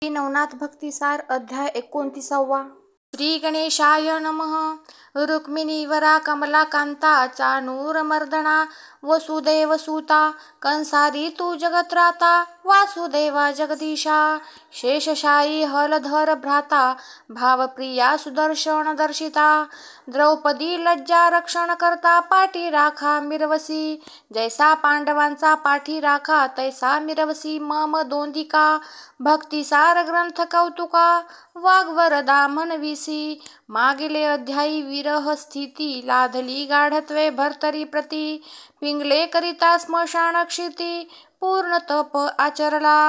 श्री नवनाथ भक्तिसार अध्याय 29. श्री गणेशाय नमः. रुक्मिणीवरा कमलाकांता चाणूरमर्दना वसुदेवसुता कंसारी तू जगत्राता वासुदेवा जगदीशा शेषशायी हलधर भ्राता भावप्रिया सुदर्शन दर्शिता द्रौपदी लज्जा रक्षण करता पाठी राखा मिरवसी जैसा पांडवांचा पाठी राखा तैसा मिरवसी मम दोंदिका भक्तिसार ग्रंथ कौतुका वाग्वरदा म्हणविसी मागिले अध्यायी विरह स्थिती लाधली गाढत्वे भर्तरी प्रती पिंगले करिता स्मशान क्षिती पूर्ण तप आचरला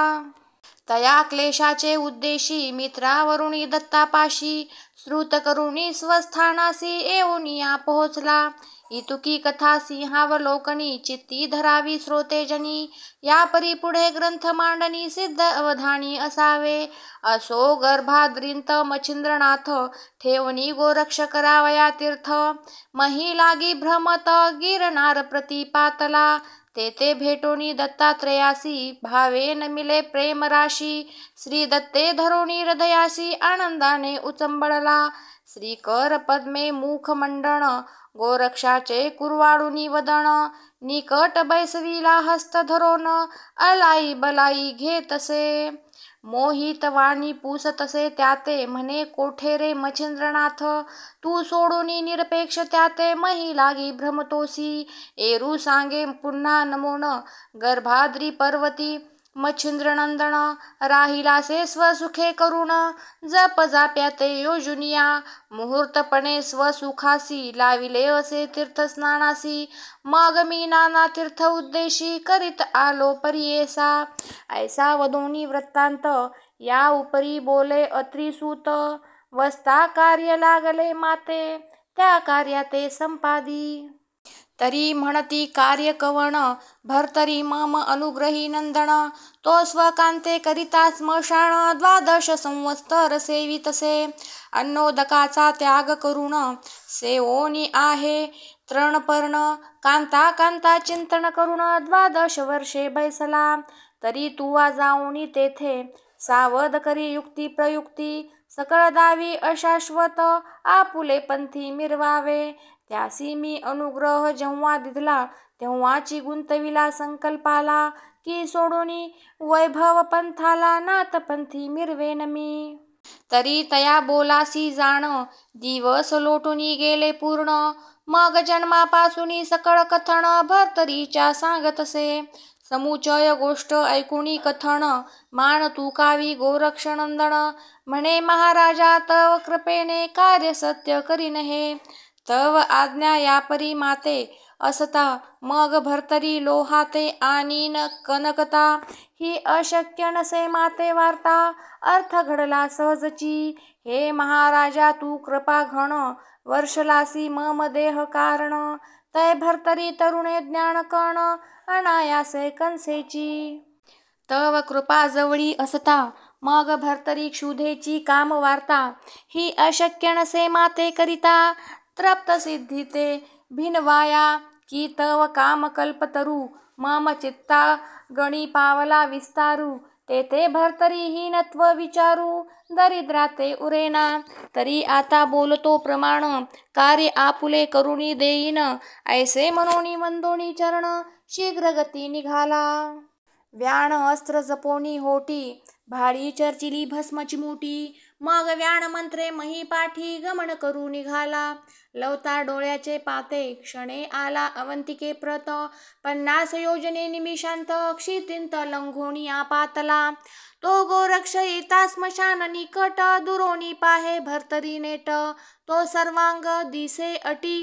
तया क्लेशाचे उद्देशी मित्रावरुणी दत्तापाशी श्रुत करुणी स्वस्थानासी येऊनिया पोहोचला इतुकी कथा सिंहावलोकनी चित्ती धरावी श्रोतेजनी या परी पुढे ग्रंथ मांडणी सिद्ध अवधानी असावे असो गर्भाद्रिंत मच्छिंद्रनाथ ठेवणी गोरक्ष करावया तीर्थ मही लागी भ्रमत गिरनार प्रतिपातला ते भेटोनी दत्तात्रयासी भावे न मिले प्रेम राशी श्री दत्ते धरोणी हृदयासी आनंदाने उचंबळला श्रीकर पद्मे मुख मंडण गोरक्षाचे कुरवाडुनी वदन निकट बैसविला हस्त धरोन अलाई बलाई घेतसे मोहित वाणी पुसतसे त्याते म्हणे कोठे रे मच्छिंद्रनाथ तू सोडूनी निरपेक्ष त्याते मही लागी भ्रमतोसी एरू सांगे पुन्हा नमोन गर्भाद्री पर्वती मच्छिंद्रनंदन राहिलासे स्वसुखे करुण जप जाप्याते योजुनिया मुहूर्तपणे स्वसुखासी लाविले असे तीर्थस्नानासी मग मी नाना तीर्थ उद्देशी करीत आलो परियेसा ऐसा वदोनी वृत्तांत या उपरी बोले अत्रिसूत वस्ता कार्य लागले माते त्या कार्याते संपादी तरी म्हणती कार्य कवण भर्तरी मम अनुग्रही नंदन तो स्वकांते करिता स्मशान 12 संवत्सर सेवितसे अन्नोदकाचा त्याग करुण सेवोनी आहे तृणपर्ण कांता कांता चिंतन करुण 12 वर्षे बैसला तरी तुवा जाऊनी तेथे सावध करी युक्ती प्रयुक्ती सकळ दावी अशाश्वत आपुले पंथी मिरवावे त्यासी मी अनुग्रह जेव्हा दिधला तेव्हाची गुंतविला संकल्पाला की सोडूनी वैभव पंथाला नाथपंथी मिरवेन मी तरी तया बोलासी जाण दिवस लोटुनी गेले पूर्ण मग जन्मापासूनी सकळ कथन भर्तरीच्या सांगतसे समुचय गोष्ट ऐकुनी कथन मान तुकावी गोरक्षनंदन म्हणे महाराजा तव कृपेने कार्य सत्य करीन हे तव आज्ञा यापरी माते असता मग भर्तरी लोहाते आणि न कनकता ही अशक्य नसे माते वार्ता अर्थ घडला सहजची हे महाराजा तू कृपा घण वर्षलासी मम देह कारण तय भर्तरी तरुणे ज्ञान कण अनायासे कंसेची तव कृपा जवळी असता मग भर्तरी क्षुधेची काम वार्ता ही अशक्य नसे माते करिता तृप्त सिद्धीते भिनवाया की तव काम कल्पतरू मम चित्ता गणी पावला विस्तारू ते भर्तरी हीनत्व विचारू दरिद्राते उरेना तरी आता बोलतो प्रमाण कार्य आपुले करुणी देईन ऐसे मनोनी वंदोनी चरण शीघ्र गती निघाला व्याण अस्त्र जपोनी होटी भाडी चर्चिली भस्मची मोठी मग व्याण मंत्रे महीपाठी गमन करू निघाला लवता डोळ्याचे पाते क्षणे आला अवंतिके प्रत 50 योजने निमिषांत क्षितिंत लंघोणी आपातला तो गोरक्ष येता स्मशान निकट दुरोणी पाहे भर्तरी नेट तो सर्वांग दिसे अटी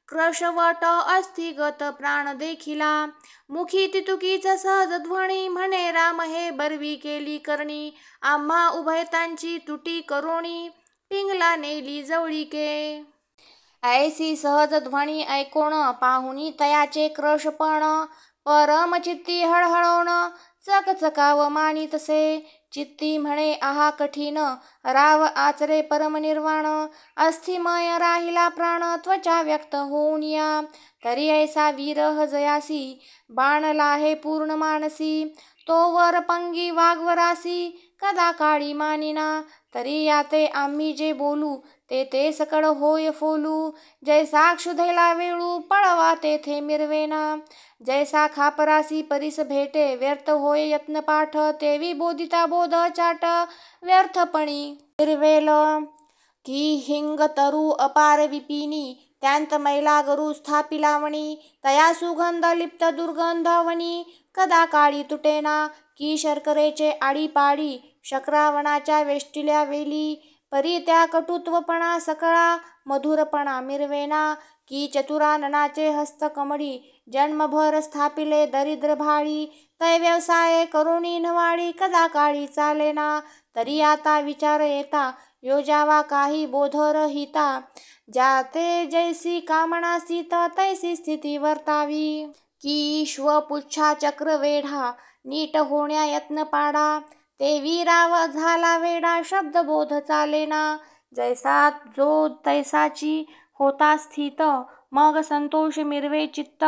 क्रशवट अस्थिगत प्राण देखिला मुखी तितुकीच सहज ध्वनी म्हणे राम हे बरवी केली करणी आम्हा उभयतांची तुटी करोणी पिंगला नेली जवळीके ऐसी सहज ध्वनी ऐकोण पाहुनी तयाचे क्रशपण परमचित्ती हळहळवण चकचकाव मानितसे चित्ती म्हणे आहा कठीण राव आचरे परमनिर्वाण अस्थिमय राहिला प्राण त्वचा व्यक्त होऊन या तरी ऐसा विरह जयासी बाणला हे पूर्ण मानसी तो वर पंगी वाघवरासी कदा काळी मानिना. तरी याते आम्ही जे बोलू ते सकळ होय फोलू. जैसा क्षुधेला वेळू पळवा तेथे मिरवेना. जैसा खापरासी परीस भेटे व्यर्थ होय यत्न पाठ. तेवी बोधिता बोध चाट व्यर्थपणी मिरवेल. की हिंग तरु अपार विपिनी त्यांत मैला गरु स्थापिलावणी. तया सुगंध लिप्त दुर्गंधवणी कदा काळी तुटेना. की शर्करेचे आडीपाडी शक्रावणाच्या वेष्टिल्या वेली. परी त्या कटुत्वपणा सकळा मधुरपणा मिरवेना. की चतुराननाचे हस्त कमळी जन्मभर स्थापिले दरिद्र भाळी. तै व्यवसाये करुणी नवाळी कदा काळी चालेना. तरी आता विचार येता योजावा काही बोधरहिता. जाते जैसी कामना स्थित तैसी स्थिती वर्तावी. की श्वपुच्छा चक्र वेढा नीट होण्या यत्न पाडा. तेवी राव झाला वेडा शब्दबोध चालेना. जैसा जो तैसाची होता स्थित मग संतोष मिरवे चित्त.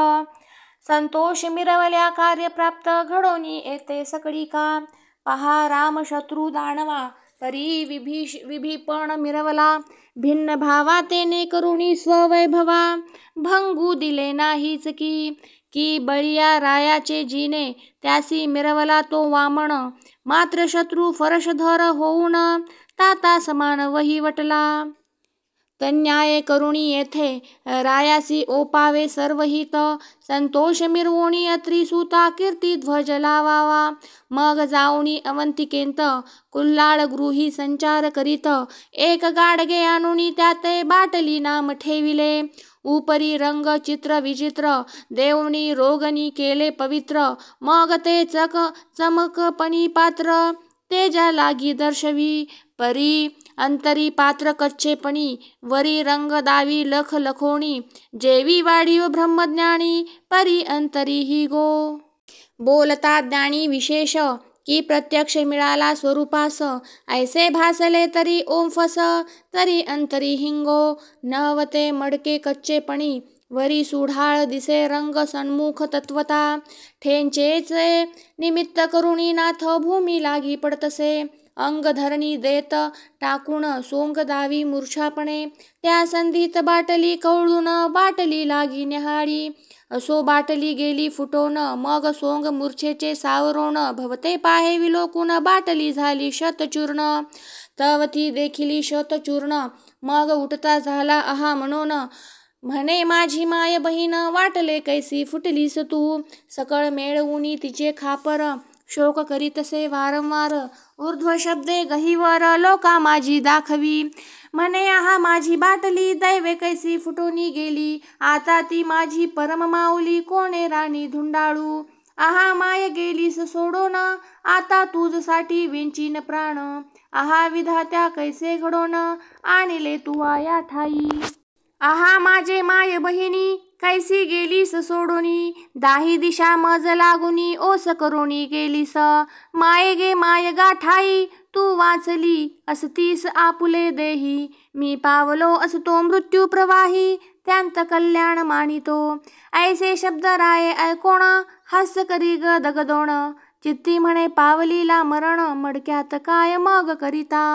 संतोष मिरवल्या कार्य प्राप्त घडोनी येते सकळी का. पहा राम शत्रू दानवा परी विभीपण मिरवला. भिन्न भावा तेने करुणी स्ववैभवा. भंगू दिले नाहीच की. की बळीया रायाचे जिने त्यासी मिरवला तो वामन. मात्र शत्रू फरशधर होऊन ताता समान वहिवटला. तन्याय करुणी येथे रायासी ओपावे सर्वहित. संतोष मिरवोणी त्रिसूता कीर्ती ध्वज लावावा. मग जाऊनी अवंतिकेंत कुल्हाळ गृही संचार करीत. एक गाडगे आणुनी त्याते बाटली नाम ठेविले. उपरी रंग चित्र विचित्र देवनी रोगणी केले पवित्र. मग ते चमकपणी पात्र तेजा लागी दर्शवी. परी अंतरी पात्र कच्चेपणी वरी रंग दावी लख लखोणी. जेवी वाढीव ब्रह्मज्ञानी परी अंतरी ही गो. बोलता ज्ञानी विशेष की प्रत्यक्ष मिळाला स्वरूपास. ऐसे भासले तरी ओंफस तरी अंतरी हिंगो. नवते मडके कच्चेपणी वरी सुढाळ दिसे रंग सन्मुख तत्वता. ठेंचेचे निमित्त करुणी नाथ भूमी लागी पडतसे. अंग धरणी देत टाकून सोंग दावी मूर्छापणे. त्या संधीत बाटली कवळून बाटली लागी न्याहाळी. असो बाटली गेली फुटोन मग सोंग मूर्छेचे सावरोण. भवते पाहे विलोकून बाटली झाली शतचूर्ण. तवती देखिली शतचूर्ण मग उठता झाला आहा म्हणून. म्हणे माझी माय बहीण वाटले कैसी फुटलीस तू. सकळ मेळवुनी तिचे खापर शोक करीतसे वारंवार. ऊर्ध्व शब्दे गहिवर लोका माझी दाखवी. म्हणे आहा माझी बाटली दैवे कैसी फुटोनी गेली. आता ती माझी परम माऊली कोणे राणी धुंडाळू. आहा माय गेलीस सोडून आता तुझसाठी विंचीन प्राण. आहा विधात्या कैसे घडोन आणले तुवा या ठाई. आहा माझे माय बहिणी कैसी गेलीस सोडोनी. दाही दिशा मज लागुनी ओस करोनी गेलीस. माये गे माय गाठाई तू वाचली असतीस आपुले देही. मी पावलो असतो मृत्यू प्रवाही त्यांत कल्याण मानितो. ऐसे शब्द राये ऐकोण हास्य करी ग दगदोण. चित्ती म्हणे पावलीला मरण मडक्यात काय मग करिता.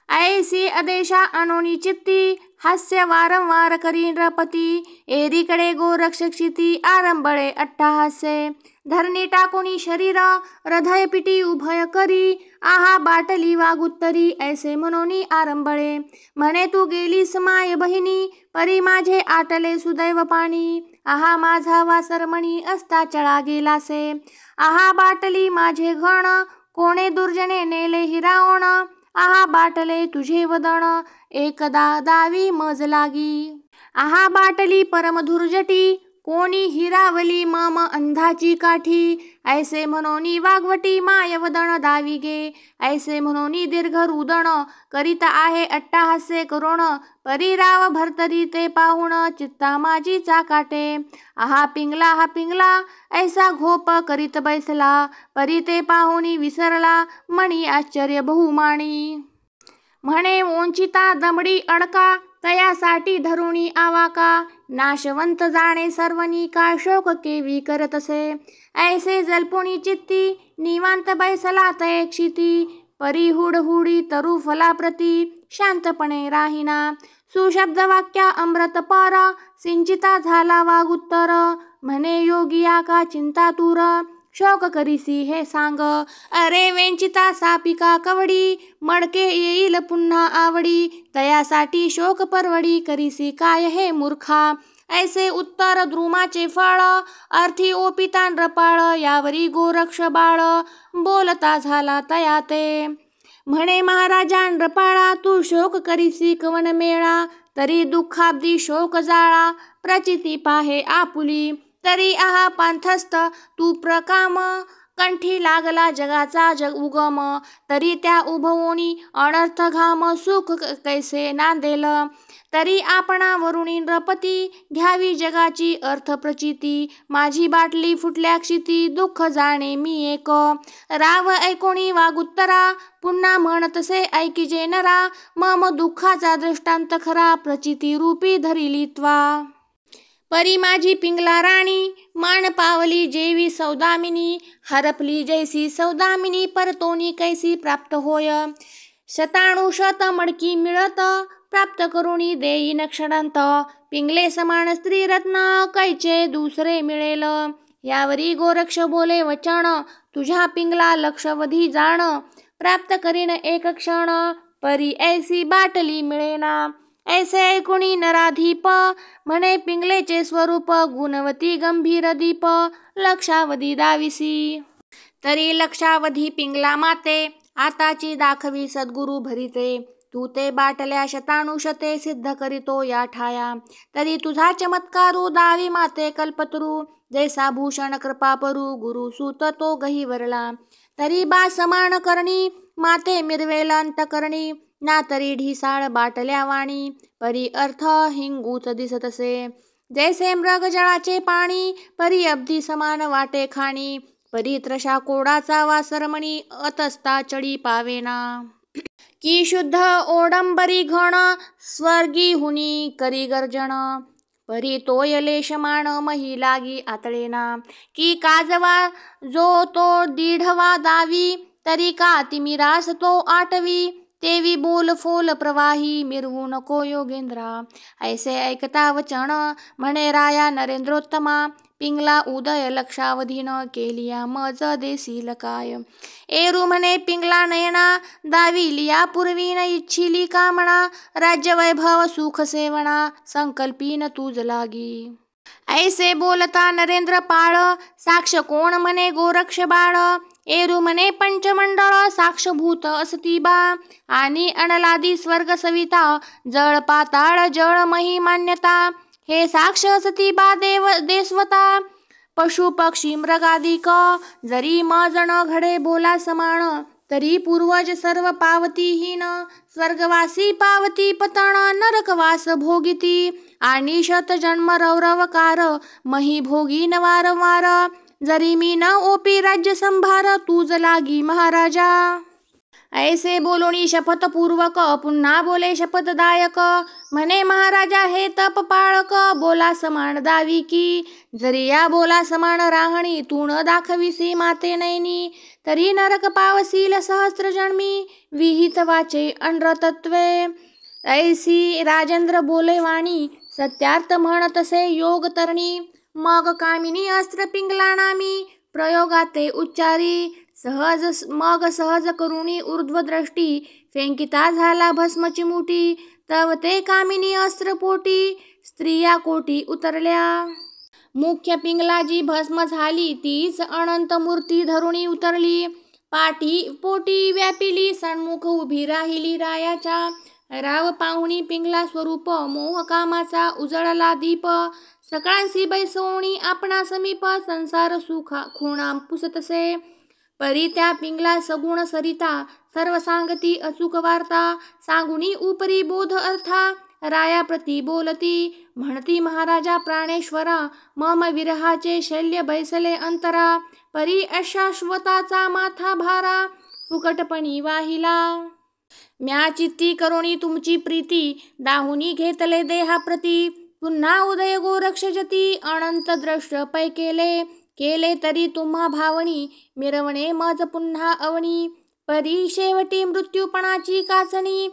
ऐसी अदेशा अनोनी चित्ती हास्य वारंवार करी नृपती. एरीकडे गोरक्षक्षिती आरंबळे अट्टहास्ये. धरणी टाकुनी शरीर हृदय पिटी उभय करी. आहा बाटली वागुत्तरी ऐसे म्हणोनी आरंबळे. म्हणे तू गेलीस माय बहिणी परी माझे आटले सुदैव पाणी. आहा माझा वासरमणी असता चळा गेलासे. आहा बाटली माझे घण कोणे दुर्जने नेले हिरावण. आहा बाटले तुझे वदन एकदा दावी मज लागी. आहा बाटली परम धुर्जटी कोणी हिरावली मम अंधाची काठी. ऐसे म्हणोनी वागवटी माय वदन दावी गे. ऐसे म्हणोनी दीर्घ रुदन करीत आहे अट्टहास्ये करोण. परिराव भरतरी ते पाहुण चित्ता माझी चाकाटे. आहा पिंगला हा पिंगला ऐसा घोप करीत बैसला. परी ते पाहुणी विसरला मणी आश्चर्य बहुमाणी. म्हणे वंचिता दमडी अडका तयासाठी धरुणी आवाका. नाशवंत जाणे सर्वनी काय शोक केवी करतसे. ऐसे जल्पुणी चित्ती निवांत बैसला तये क्षिती. परी हुडहुडी तरू फलाप्रती शांतपणे राहिना. सुशब्द वाक्या अमृत पार सिंचिता झाला वागुत्तर. म्हणे योगिया का चिंता तूर शोक करीसी हे सांग. अरे वेंचिता सापिका कवडी मडके येईल पुन्हा आवडी. तयासाठी शोक परवडी करीसी काय हे मूर्खा. ऐसे उत्तर द्रुमाचे फळ अर्थी ओपिता नृपाळ. यावरी गोरक्ष बाळ बोलता झाला तया ते. म्हणे महाराजा नृपाळा तू शोक करीसी कवन मेळा. तरी दुःखाब्दी शोक जाळा प्रचिती पाहे आपुली. तरी आहा पांथस्थ तू प्रकाम कंठी लागला जगाचा उगम. तरी त्या उभवोनी अनर्थ घाम सुख कैसे नांदेल. तरी आपणावरुणी नृपती घ्यावी जगाची अर्थ प्रचिती. माझी बाटली फुटल्या क्षिती दुःख जाणे मी एक. राव ऐकोणी वागुत्तरा पुन्हा म्हणतसे ऐकिजे नरा. मम दुःखाचा दृष्टांत खरा प्रचिती रूपी धरिली त्वा. परी माझी पिंगला राणी मान पावली जेवी सौदामिनी. हरपली जैसी सौदामिनी परतोनी कैसी प्राप्त होय. शतानुशत मडकी मिळत प्राप्त करुणी देईन क्षणांत. पिंगले समान स्त्री रत्न कैचे दुसरे मिळेल. यावरी गोरक्ष बोले वचन तुझ्या पिंगला लक्षवधी जाण. प्राप्त करीन एक क्षण परी ऐसी बाटली मिळेना. ऐसे ऐकुणी नराधीप म्हणे पिंगलेचे स्वरूप. गुणवती गंभीर दीप लक्षावधी दाविसी. तरी लक्षावधी पिंगला माते आताची दाखवी सद्गुरु भरिते. तू ते बाटल्या शतानुशते सिद्ध करीतो या ठाया. तरी तुझा चमत्कारू दावी माते कल्पतरू. जैसा भूषण कृपापरू गुरु सूत तो गहिवरला. तरी बा समान करणी माते मिरवेल अंतकरणी. ना तरी ढिसाळ बाटल्या वाणी परी अर्थ हिंगूच दिसतसे. जैसे मृग जळाचे पाणी परी अब्दी समान वाटे खाणी. परी त्रषा कोडाचा वासरमणी अतस्ता चढी पावेना. की शुद्ध ओडंबरी घण स्वर्गी हुनी करी गर्जन. परी तोय लेशमान मही लागी आतळेना. की काजवा जो तो दीढवा दावी तरी का तिमिरास तो आटवी. तेवी बोल फोल प्रवाही मिरवू नको योगेंद्रा. ऐसे ऐकता वचन म्हणे राया नरेंद्रोत्तमा. पिंगला उदय लक्षावधीन केलिया मज देसील काय. एरू म्हणे पिंगला नयना दाविलिया पूर्वीन इच्छिली कामना. राज्य वैभव सुख सेवना संकल्पीन तुझ लागी. ऐसे बोलता नरेंद्र पाळ साक्ष कोण म्हणे गोरक्ष बाळ. एरू म्हणे पंचमंडळ साक्षभूत असती बा. आणि अनलादी स्वर्ग सविता जळ पाताळ जळ मही मान्यता. हे साक्ष असती बा देव देस्वता. पशु पक्षी मृगादिक जरी मजण घडे बोला समान. तरी पूर्वज सर्व पावतीहीन स्वर्गवासी पावती पतण नरकवास भोगिती. आणि शत जन्म रौरवकार मही भोगीन वारंवार. जरी मी न ओपी राज्य संभार तुझ लागी महाराजा. ऐसे बोलोणी शपथपूर्वक पुन्हा बोले शपथदायक. म्हणे महाराजा हे तप पाळक बोला समान दावी की. जरी या बोला समान राहणी तू न दाखविसी माते नयनी. तरी नरक पावसील सहस्त्र जन्मी विहित वाचे अनृतत्वे. ऐसी राजेंद्र बोले वाणी सत्यार्थ म्हणतसे योग तरणी. मग कामिनी अस्त्र पिंगला नामी प्रयोगाते उच्चारी. मग सहज करुणी ऊर्ध्वदृष्टी फेंकिता झाला भस्म चिमुटी. तव ते कामिनी अस्त्र पोटी स्त्रिया कोटी उतरल्या. मुख्य पिंगलाजी भस्म झाली तीच अनंत मूर्ती धरुणी उतरली. पोटी व्यापिली सन्मुख उभी राहिली रायाच्या. राव पाहुणी पिंगला स्वरूप मोह कामाचा उजळला दीप. सकाळसी बैसवणी आपणा समीप संसार सुखा खुणा पुसतसे. परी त्या पिंगला सगुण सरिता सर्व सांगती अचूक वार्ता. सांगुनी उपरी बोध अर्था राया प्रती बोलती. म्हणती महाराजा प्राणेश्वरा मम विरहाचे शल्य बैसले अंतरा. परी अशाश्वताचा माथा भारा फुकटपणी वाहिला. म्या चित्ती करुणी तुमची प्रीती दाहुनी घेतले देहाप्रती. पुन्हा उदय गोरक्ष जती अनंत द्रष्ट पै केले. केले तरी तुम्हा भावणी मिरवणे मज पुन्हा अवनी. परी शेवटी मृत्यूपणाची काचणी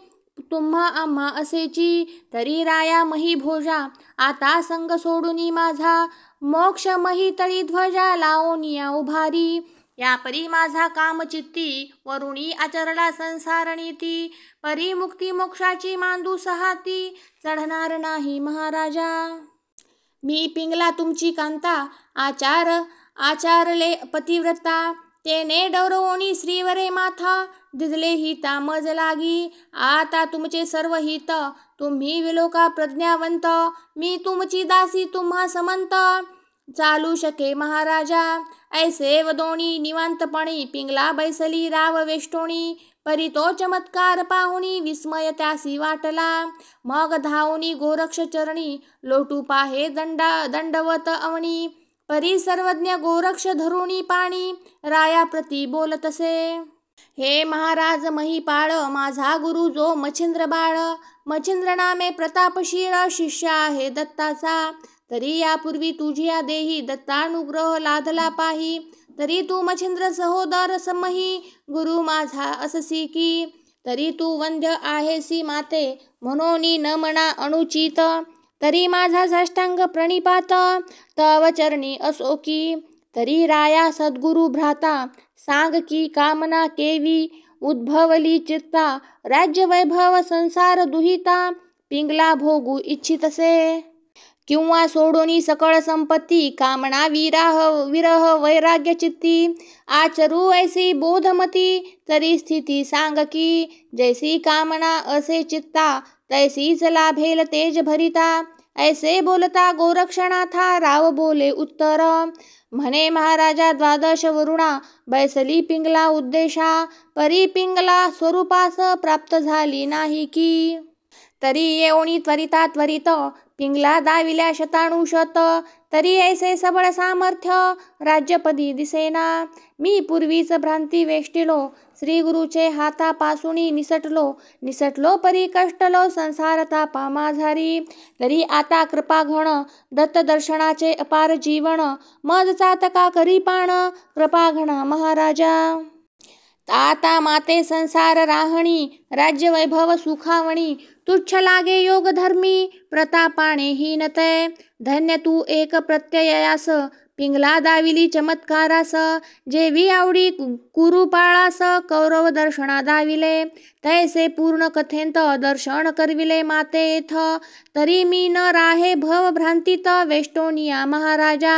तुम्हा आम्हा असेची, तरी राया मही भोजा आता संग सोडूनी माझा, मोक्ष मही तळी ध्वजा लावोनिया उभारी, या परी माझा कामचित्ती वरुणी आचरला संसार नीती, परी मुक्ती मोक्षाची मांदू सहाती चढणार नाही महाराजा, मी पिंगला तुमची कांता आचारले पतिव्रता, तेने डौरवोनी श्रीवरे माथा दिदले हिता मज लागी, आता तुमचे सर्व हित तुम्ही विलोका प्रज्ञावंत, मी तुमची दासी तुम्हा समंत चालू शके महाराजा, ऐसे वदोणी निवांतपणी पिंगला बैसली राव वेष्टोणी, परी तो चमत्कार पाहुणी विस्मय त्यासी वाटला, मग धावनी गोरक्ष चरणी लोटू पाहे दंडवत अवनी, परी सर्वज्ञ गोरक्ष धरुणी पाणी राया प्रती बोलतसे, हे महाराज महिपाळ माझा गुरु जो मच्छिंद्र बाळ, मच्छिंद्र नामे प्रतापशील शिष्य आहे दत्ताचा, तरी यापूर्वी तुझ्या देही दत्तानुग्रह लाधला पाही, तरी तू मच्छिंद्र सहोदर समही गुरु माझा अससी की, तरी तू वंद्य आहेसी माते म्हणोनी न म्हणा अनुचित, तरी माझा साष्टांग प्रणिपात तव चरणी असो की, तरी राया सद्गुरु भ्राता सांग की कामना केवी उद्भवली चित्ता, राज्य वैभव संसार दुहिता पिंगला भोगू इच्छितसे, किंवा सोडोनी सकळ संपत्ती कामना विरह वैराग्य चित्ती, आचरू ऐसी बोधमती तरी स्थिती सांग की, जैसी कामना असे चित्ता तैसीच लाभेल तेज भरिता, ऐसे बोलता गोरक्षनाथा राव बोले उत्तर, म्हणे महाराजा द्वादश वरुणा बैसली पिंगला उद्देशा, परी पिंगला स्वरूपास प्राप्त झाली नाही की, तरी येऊनी त्वरिता त्वरित पिंगला दाविल्या शतानुशत, तरी ऐसे सबळ सामर्थ्य राज्यपदी दिसेना, मी पूर्वीच भ्रांती वेष्टिलो श्रीगुरुचे हातापासूनी निसटलो परी कष्टलो संसार तापा माझारी, तरी आता कृपाघण दत्त दर्शनाचे अपार जीवन मज चातका करी पाण कृपाघण महाराजा, आता माते संसार राहणी राज्य वैभव सुखावणी, तुच्छ लागे योग धर्मी प्रतापाने हीनते, धन्य तू एक प्रत्ययास पिंगला दाविली चमत्कारास, जेवी आवडी कुरुपाळास कौरव दर्शना दाविले, तैसे पूर्ण कथेंत दर्शन करविले माते येथ, तरी मी न राहे भव भ्रांतीत वेष्टोनिया महाराजा,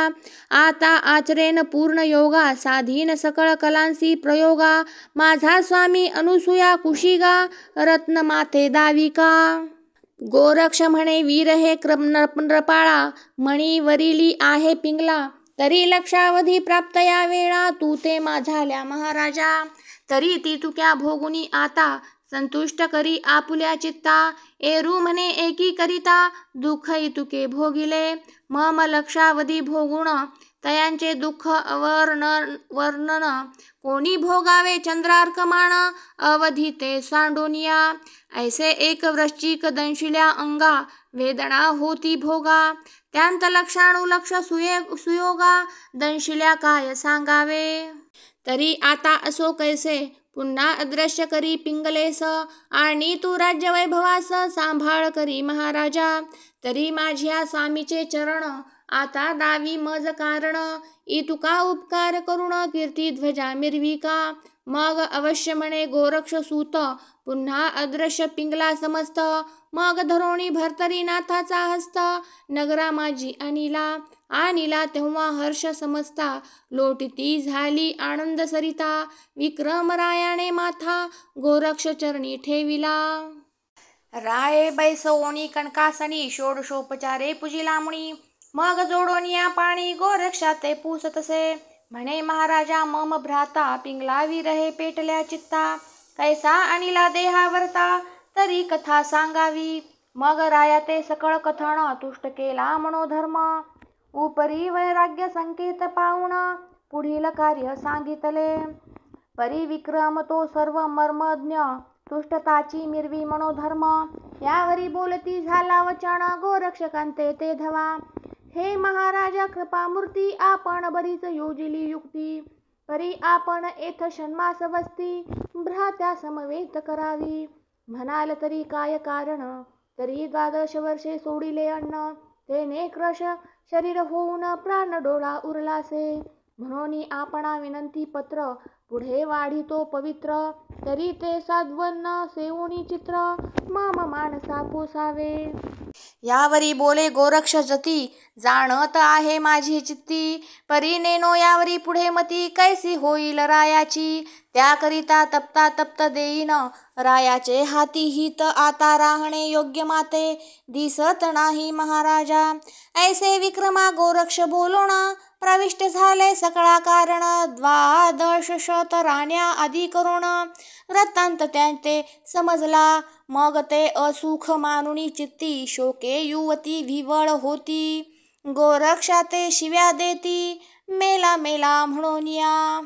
आता आचरेन पूर्ण योगा साधीन सकळ कलांसी प्रयोगा, माझा स्वामी अनुसूया कुशिगा रत्न माते दाविका, गोरक्ष म्हणे वीर हे नृपाळा मणी वरिली आहे पिंगला, तरी लक्षावधी प्राप्त या वेळा तू ते माझाल्या महाराजा, तरी ती तुक्या भोगुनी आता संतुष्ट करी आपुल्या चित्ता, एरू म्हणे एकी करिता दुःख तुके भोगिले, मम लक्षावधी भोगुण तयांचे दुःख वर्णन कोणी भोगावे चंद्रार्कमाण अवधी ते सांडोनिया, ऐसे एक वृश्चिक दंशिल्या अंगा वेदना होती भोगा, त्यांत लक्षानुलक्ष सुयोगा दंशिल्या काय सांगावे, तरी आता असो कैसे पुन्हा अदृश्य करी पिंगलेस, आणि तू राज्य वैभवास सांभाळ करी महाराजा, तरी माझ्या स्वामीचे चरण आता दावी मज कारण, ई तुका उपकार करुण कीर्ती ध्वजा मिरविका, मग अवश्य म्हणे गोरक्ष सूत पुन्हा अदृश्य पिंगला समस्त, मग धरोणी भरतरी नाथाचा हस्त नगरा माझी आणिला तेव्हा हर्ष समजता, लोटिती झाली आनंद सरिता, विक्रमरायाने माथा गोरक्ष चरणी ठेविला, राये बैसवोनी कणकासनी षोडशोपचारे पुजिला मुनी, मग जोडोनिया पाणी गोरक्षाते पुसतसे, म्हणे महाराजा मम भ्राता पिंगला विरहे पेटल्या चित्ता, कैसा आणिला देहावरता तरी कथा सांगावी, मग राया ते सकळ कथन तुष्ट केला मनोधर्म, उपरी वैराग्य संकेत पाहुण पुढील कार्य सांगितले, परी विक्रम तो सर्व मर्मज्ञ तुष्टताची मिरवी मनोधर्म, यावरी बोलती झाला वचन गोरक्षकांते ते धवा, हे महाराजा कृपामूर्ती आपण बरीच योजिली युक्ती, परी आपण येथ षण्मास वस्ती भ्रात्या समवेत करावी. म्हणाल तरी काय कारण, तरी 12 वर्षे सोडिले अन्न. ते नेक्रश शरीर होऊन प्राण डोळा उरलासे. म्हणून आपणा विनंती पत्र पुढे वाढितो पवित्र. तरी ते साध्वन्न सेवुनी चित्र माम मानसा पोसावे. यावरी बोले गोरक्ष जती जाणत आहे माझी चित्ती. परी नेनो यावरी पुढे मती कैसी होईल रायाची. त्याकरिता तप्ता तप्त देईन रायाचे हाती हित. आता राहणे योग्य माते दिसत नाही महाराजा. ऐसे विक्रमा गोरक्ष बोलोण प्रविष्ट झाले सकळा कारण. 12 शत राण्या आदी करून वृत्तांत त्यांचे समजला. मग ते असुख मानुनी चित्ती शोके युवती विवळ होती. गोरक्षा ते शिव्या देती मेला मेला म्हणूनिया.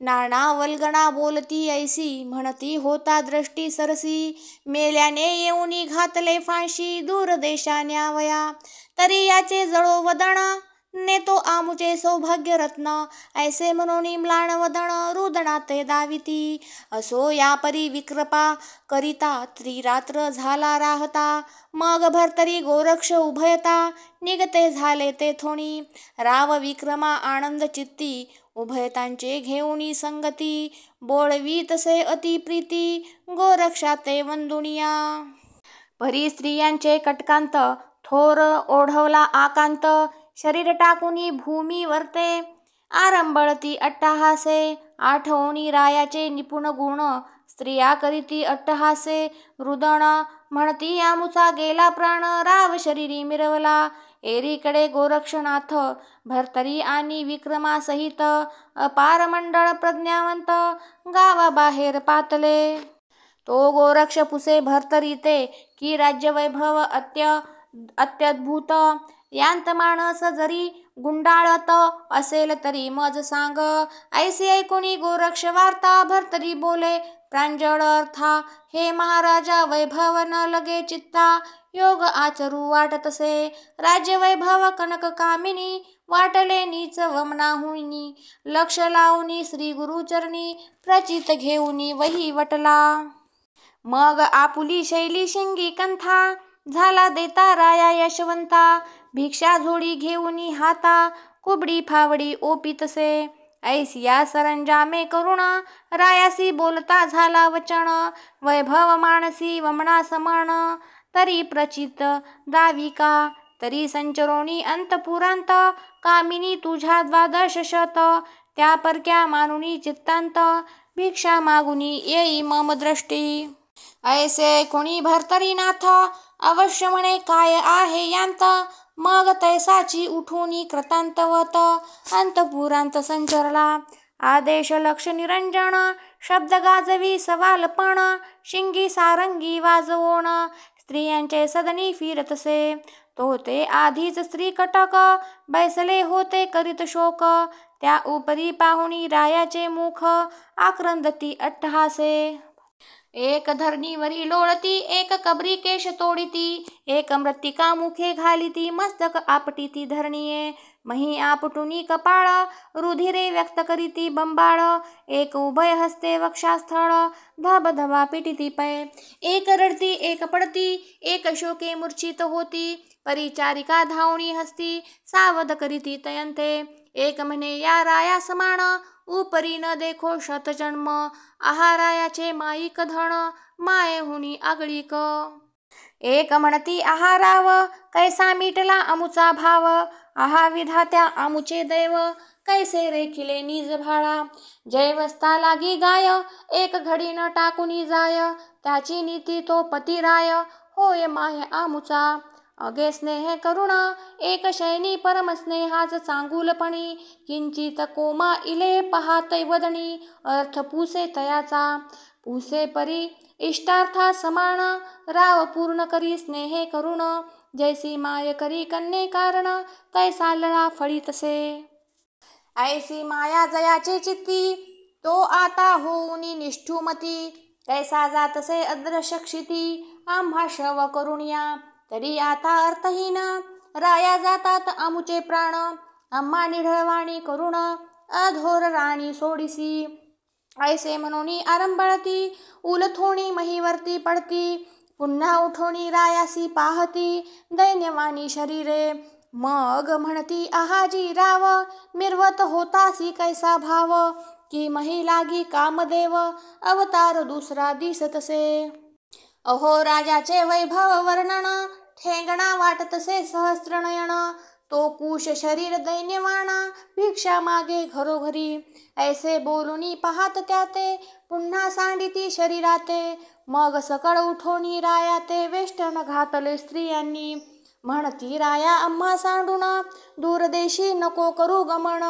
नाना वल्गणा बोलती ऐसी म्हणती होता दृष्टी सरसी. मेल्याने येऊनी घातले फाशी दूर देशा न्यावया. तरी याचे जळो वदन नेतो आमुचे सौभाग्य रत्न. ऐसे म्हणून म्लान वदन रुदना ते दाविती. असो या परी विकृपा करिता त्रिरात्र झाला राहता. मग भरतरी गोरक्ष उभयता निगते झाले तेथोनी. राव विक्रमा आनंद चित्ती उभयतांचे घेऊनी संगती. बोळवी तसे अति प्रीती गोरक्षा ते वंदुनिया. परी स्त्रियांचे कटकांत थोर ओढवला आकांत. शरीर टाकुनी भूमी वरते आरंबळती अट्टहासे. आठवणी रायाचे निपुण गुण स्त्रिया करीती अट्टहासे. रुदन म्हणती आमुचा गेला प्राण राव शरीरी मिरवला. एरीकडे गोरक्षनाथ भर्तरी आणि विक्रमासहित अपार मंडळ प्रज्ञावंत गावाबाहेर पातले. तो गोरक्ष पुसे भर्तरी ते की राज्यवैभव अत्यद्भुत. यांत माणस जरी गुंडाळत असेल तरी मज सांग. ऐसी ऐकुनी गोरक्ष वार्ता भर्तरी बोले प्रांजळ अर्था. हे महाराजा वैभव न लगे चित्ता योग आचरू वाटतसे. राज्य वैभव कनक कामिनी वाटले नीच वमनाहुनी. लक्ष लावूनी श्री गुरुचरणी प्रचित घेऊनी वही वटला. मग आपुली शैली शिंगी कंथा झाला देता राया यशवंता. भिक्षा झोडी घेऊनी हाता कुबडी फावडी ओपितसे. ऐसिया सरंजामे करुण रायासी बोलता झाला वचन. वैभव मानसी वमना समण तरी प्रचित दाविका. तरी संचरोणी अंतपुरांत कामिनी तुझ्या 12 शत. त्या परक्या मानुनी चित्तांत भिक्षा मागुनी येई मम दृष्टी. ऐसे कोणी भर्तरीनाथ अवश्य म्हणे काय आहे यांत. मग तैसाची उठूनी कृतांतवत अंतपुरांत संचरला. आदेश लक्ष निरंजन शब्द गाजवी सवालपण. शिंगी सारंगी वाजवोण स्त्रियांचे सदनी फिरतसे. तो ते आधीच स्त्री कटक बैसले होते करीत शोक. त्या उपरी पाहुणी रायाचे मुख आक्रंदती अट्टहासे. एक धरणीवरी लोळती एक कबरी केश तोडिती. एक मृत्तिका मुखे घालिती मस्तक आपटिती धरणीये. मही आपटुनी कपाळ रुधिरे व्यक्त करीती बंबाळ. एक उभय हस्ते वक्षास्थळ धबधबा पिटिती पै. एक रडती एक पडती एक शोके मूर्छित होती. परिचारिका धावणी हस्ती सावध करीती तयंते. एक म्हणे या राया समान उपरी न देखो शतजन्म. आहारायाचे माईक धन मायेहुनी आगळीक. एक म्हणती आहाराव कैसा मिटला आमुचा भाव. आहा विधात्या आमुचे दैव कैसे रेखिले निज भाळा. जैवस्ता लागी गाय एक घडी न टाकुनी जाय. त्याची नीती तो पतिराय होय माय आमुचा. अगे स्नेह करुण एक शैनी परम स्नेहाच चांगुलपणी. किंचित कोमा इले पाहातै वदनी अर्थ पुसे तयाचा. पुसे परी इष्टार्था समान राव पूर्ण करी स्नेहे करुण. जैसी माय करी कन्ये कारण तैसा लळा फळीतसे. ऐसी माया जयाचे चित्ती तो आता होऊनी निष्ठुमती. कैसा जातसे अदृश्य क्षिती आम्हा शव करुणिया. तरी आता अर्थहीन राया जातात आमुचे प्राण. आम्हा निढळवाणी करुण अधोर राणी सोडिसी. ऐसे म्हणोनी आरंभळती उलथोणी महीवरती पडती. पुन्हा उठोणी रायासी पाहती दैन्यवाणी शरीरे. मग म्हणती आहाजी राव मिरवत होतासी कैसा भाव. की मही लागी कामदेव अवतार दुसरा दिसतसे. अहो राजाचे वैभव वर्णन ठेंगणा वाटतसे सहस्त्रनयन. तो कुश शरीर दैन्यवाणा भिक्षा मागे घरोघरी. ऐसे बोलुनी पाहत त्याते पुन्हा सांडिती शरीराते. मग सकळ उठोनी राया ते वेष्टन घातले स्त्रियांनी. म्हणती राया आम्हा सांडून दूरदेशी नको करू गमन.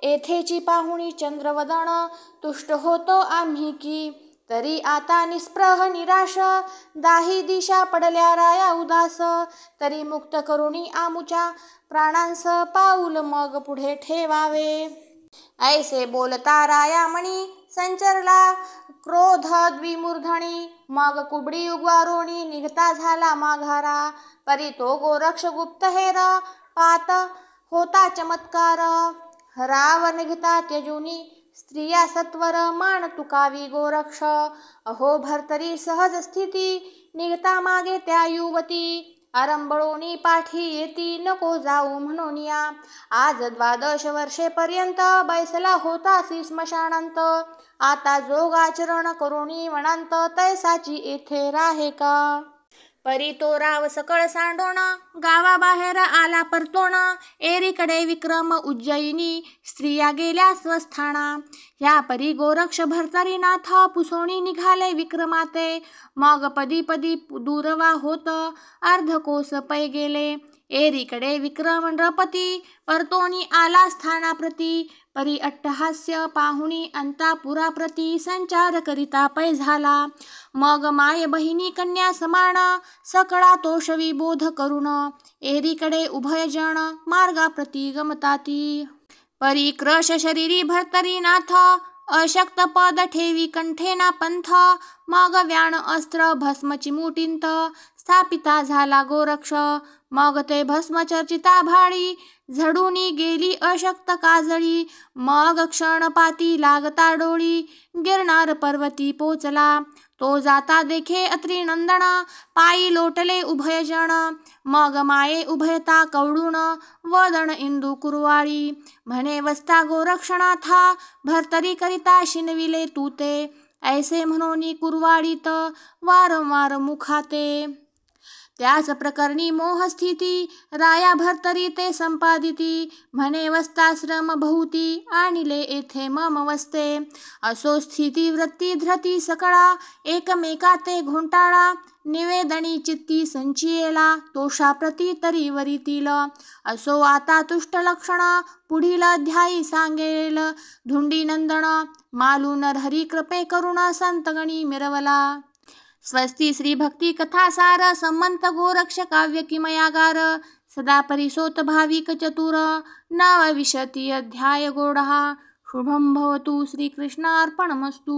येथेची पाहुणी चंद्रवदन तुष्ट होतो आम्ही की. तरी आता निस्पृह निराश दाही दिशा पडल्या राया उदास. तरी मुक्त करुणी आमुच्या प्राणांस पाऊल मग पुढे ठेवावे. ऐसे बोलता राया मणी संचरला क्रोध द्विमूर्धनी. मग कुबडी उगवारोणी निघता झाला माघारा. परी तो गोरक्ष गुप्त हेर पात होता चमत्कार. राव निघता त्यजुनी स्त्रिया सत्वर मान तुकावी गोरक्ष. अहो भर्तरी सहज स्थिती निघता मागे त्या युवती. आरंभळोनी पाठी येती नको जाऊ म्हणोनिया. आज 12 वर्षेपर्यंत बैसला होतासी स्मशानांत. आता जोगाचरण करुणी वनांत तैसाची येथे राहे का. परी तो राव सकळ सांडोण गावाबाहेर आला परतोण. एरीकडे विक्रम उज्जयिनी स्त्रिया गेल्या स्वस्थाना. ह्या परी गोरक्ष भर्तरीनाथ पुसोणी निघाले विक्रमाते. मग पदी पदी दूरवा होत अर्धकोस पै गेले. एरीकडे विक्रम नृपती परतोणी आला स्थानाप्रती. परी अट्टहास्य पाहुणी अंतापुराप्रती संचार करिता पै झाला. मग माय बहिणी कन्या समान सकळा तोषवी बोध करुण. एरीकडे उभयजण मार्गाप्रती गमताती. परी क्रश शरीरी भर्तरीनाथ अशक्त पद ठेवी कंठेना पंथ. मग व्याण अस्त्र भस्म चिमुटींत स्थापिता झाला गोरक्ष. मग ते भस्म चर्चिता भाळी झडूनी गेली अशक्त काजळी. मग क्षणपाती लागता डोळी गिरनार पर्वती पोचला. तो जाता देखे अत्रिनंदन पायी लोटले उभयजण. मग माये उभयता कवडून वदन इंदू कुरवाळी. म्हणे वस्ता गोरक्षनाथा भर्तरी करिता शिनविले तू ते. ऐसे म्हणोनी कुरवाळीत वारंवार मुखाते. त्याच प्रकरणी मोहस्थिती राया भर्तरी ते संपादिती. म्हणे वस्ताश्रम बहुती आणिले येथे मम वस्ते. असो स्थिती वृत्ती धृती सकळा एकमेकाते घोंटाळा. निवेदनी चित्ती संचियेला तोषाप्रती तरी वरीतील. असो आता तुष्ट लक्षण पुढील अध्यायी सांगेल. धुंडीनंदन मालून हरी कृपे करुण संतगणी मिरवला. स्वस्ती श्री भक्ती कथासार संमंत गोरक्ष काव्य किमयागार. सदा परिसोत भाविक चतुर 9विंशति अध्याय गोडहा. शुभं भवतु. श्रीकृष्णार्पणमस्तु.